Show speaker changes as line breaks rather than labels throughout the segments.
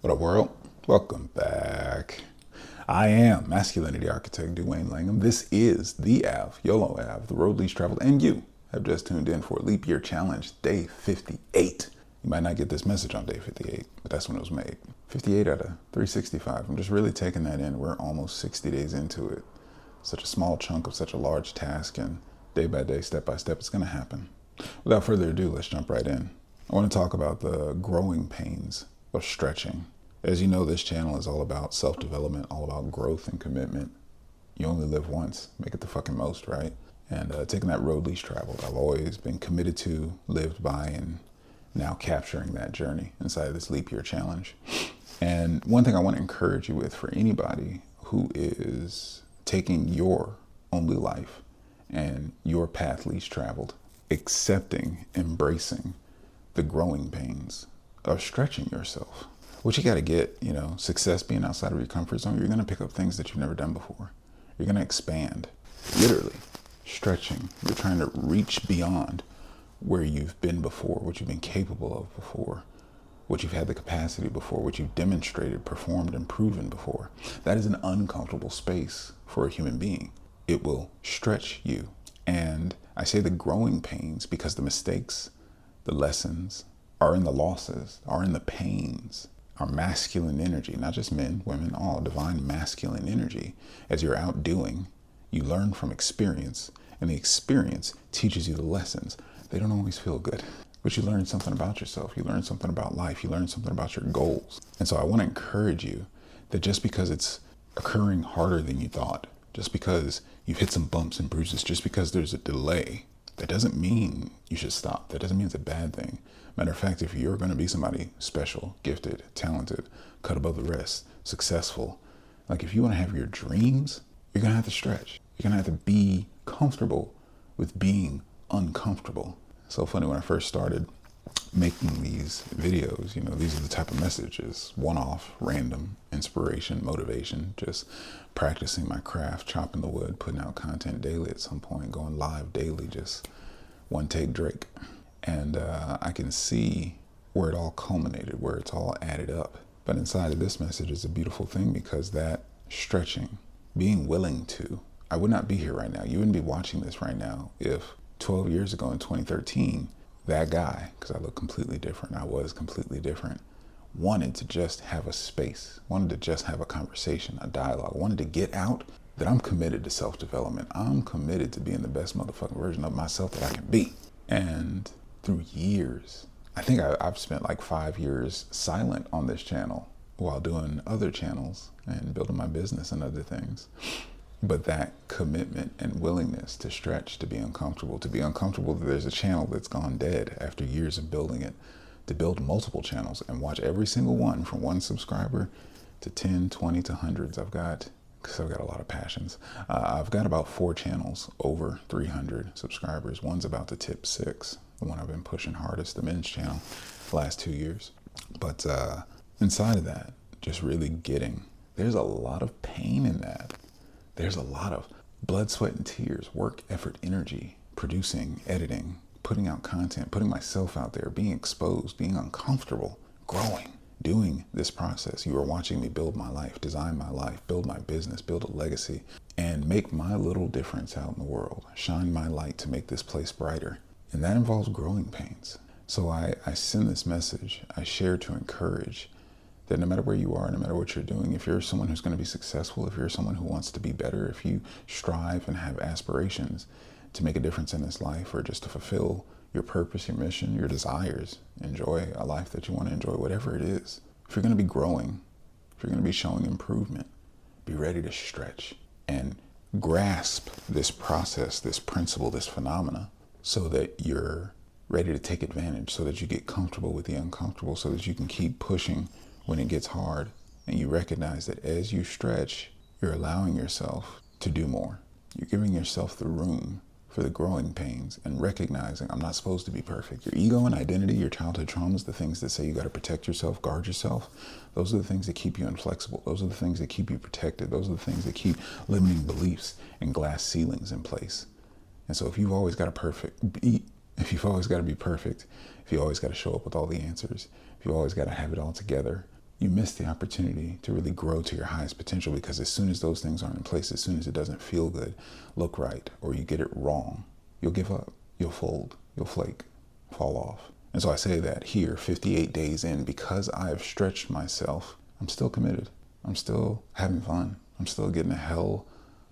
What up, world? Welcome back. I am Masculinity Architect Dwayne Langham. This is the Ave, Yolo Ave, the road least traveled, and you have just tuned in for Leap Year Challenge, day 58. You might not get this message on day 58, but that's when it was made. 58 out of 365. I'm just really taking that in. We're almost 60 days into it. Such a small chunk of such a large task, and day by day, step by step, it's going to happen. Without further ado, let's jump right in. I want to talk about the growing pains of stretching. As you know, this channel is all about self-development, all about growth and commitment. You only live once. Make it the fucking most, right? And taking that road least traveled, I've always been committed to, lived by, and now capturing that journey inside of this Leap Year Challenge. And one thing I want to encourage you with, for anybody who is taking your only life and your path least traveled, accepting, embracing the growing pains of stretching yourself. What you got to get, success being outside of your comfort zone, you're going to pick up things that you've never done before. You're going to expand, literally stretching. You're trying to reach beyond where you've been before, what you've been capable of before, what you've had the capacity before, what you've demonstrated, performed, and proven before. That is an uncomfortable space for a human being. It will stretch you. And I say the growing pains because the mistakes, the lessons, are in the losses, are in the pains. Our masculine energy, not just men, women, all divine masculine energy. As you're out doing, you learn from experience, and the experience teaches you the lessons. They don't always feel good, but you learn something about yourself. You learn something about life. You learn something about your goals. And so I want to encourage you that just because it's occurring harder than you thought, just because you've hit some bumps and bruises, just because there's a delay, that doesn't mean you should stop. That doesn't mean it's a bad thing. Matter of fact, if you're going to be somebody special, gifted, talented, cut above the rest, successful, like if you want to have your dreams, you're going to have to stretch. You're going to have to be comfortable with being uncomfortable. So funny, when I first started making these videos, these are the type of messages: one-off, random, inspiration, motivation, just practicing my craft, chopping the wood, putting out content daily at some point, going live daily, just one take Drake. And I can see where it all culminated, where it's all added up. But inside of this message is a beautiful thing, because that stretching, being willing to, I would not be here right now. You wouldn't be watching this right now if 12 years ago in 2013, that guy, because I look completely different, I was completely different, wanted to just have a space, wanted to just have a conversation, a dialogue, wanted to get out, that I'm committed to self-development. I'm committed to being the best motherfucking version of myself that I can be. And through years, I think I've spent like 5 years silent on this channel while doing other channels and building my business and other things. But that commitment and willingness to stretch, to be uncomfortable that there's a channel that's gone dead after years of building it, to build multiple channels and watch every single one, from 1 subscriber to 10, 20 to hundreds. I've got a lot of passions. I've got about 4 channels over 300 subscribers. One's about to tip 6. The one I've been pushing hardest, the men's channel, the last 2 years. But inside of that, just really there's a lot of pain in that. There's a lot of blood, sweat, and tears, work, effort, energy, producing, editing, putting out content, putting myself out there, being exposed, being uncomfortable, growing, doing this process. You are watching me build my life, design my life, build my business, build a legacy, and make my little difference out in the world, shine my light to make this place brighter. And that involves growing pains. So I send this message, I share to encourage that no matter where you are, no matter what you're doing, if you're someone who's going to be successful, if you're someone who wants to be better, if you strive and have aspirations to make a difference in this life, or just to fulfill your purpose, your mission, your desires, enjoy a life that you want to enjoy, whatever it is, if you're going to be growing, if you're going to be showing improvement, be ready to stretch and grasp this process, this principle, this phenomena, so that you're ready to take advantage, so that you get comfortable with the uncomfortable, so that you can keep pushing when it gets hard. And you recognize that as you stretch, you're allowing yourself to do more. You're giving yourself the room for the growing pains, and recognizing I'm not supposed to be perfect. Your ego and identity, your childhood traumas, the things that say you got to protect yourself, guard yourself, those are the things that keep you inflexible. Those are the things that keep you protected. Those are the things that keep limiting beliefs and glass ceilings in place. And so if you've always got to if you've always got to be perfect, if you always got to show up with all the answers, if you always got to have it all together, you miss the opportunity to really grow to your highest potential, because as soon as those things aren't in place, as soon as it doesn't feel good, look right, or you get it wrong, you'll give up, you'll fold, you'll flake, fall off. And so I say that here, 58 days in, because I have stretched myself, I'm still committed. I'm still having fun. I'm still getting a hell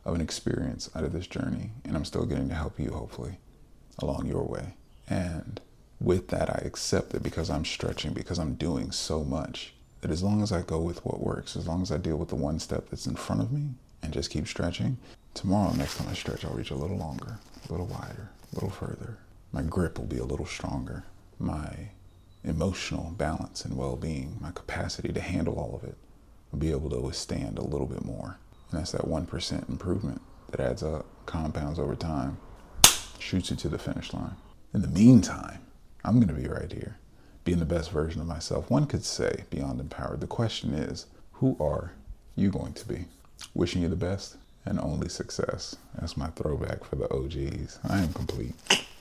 of an experience out of this journey. And I'm still getting to help you, hopefully, along your way. And with that, I accept that because I'm stretching, because I'm doing so much, that as long as I go with what works, as long as I deal with the one step that's in front of me and just keep stretching, tomorrow, next time I stretch, I'll reach a little longer, a little wider, a little further. My grip will be a little stronger. My emotional balance and well-being, my capacity to handle all of it, will be able to withstand a little bit more. And that's that 1% improvement that adds up, compounds over time, shoots you to the finish line. In the meantime, I'm going to be right here, being the best version of myself. One could say beyond empowered. The question is, who are you going to be? Wishing you the best and only success. That's my throwback for the OGs. I am complete.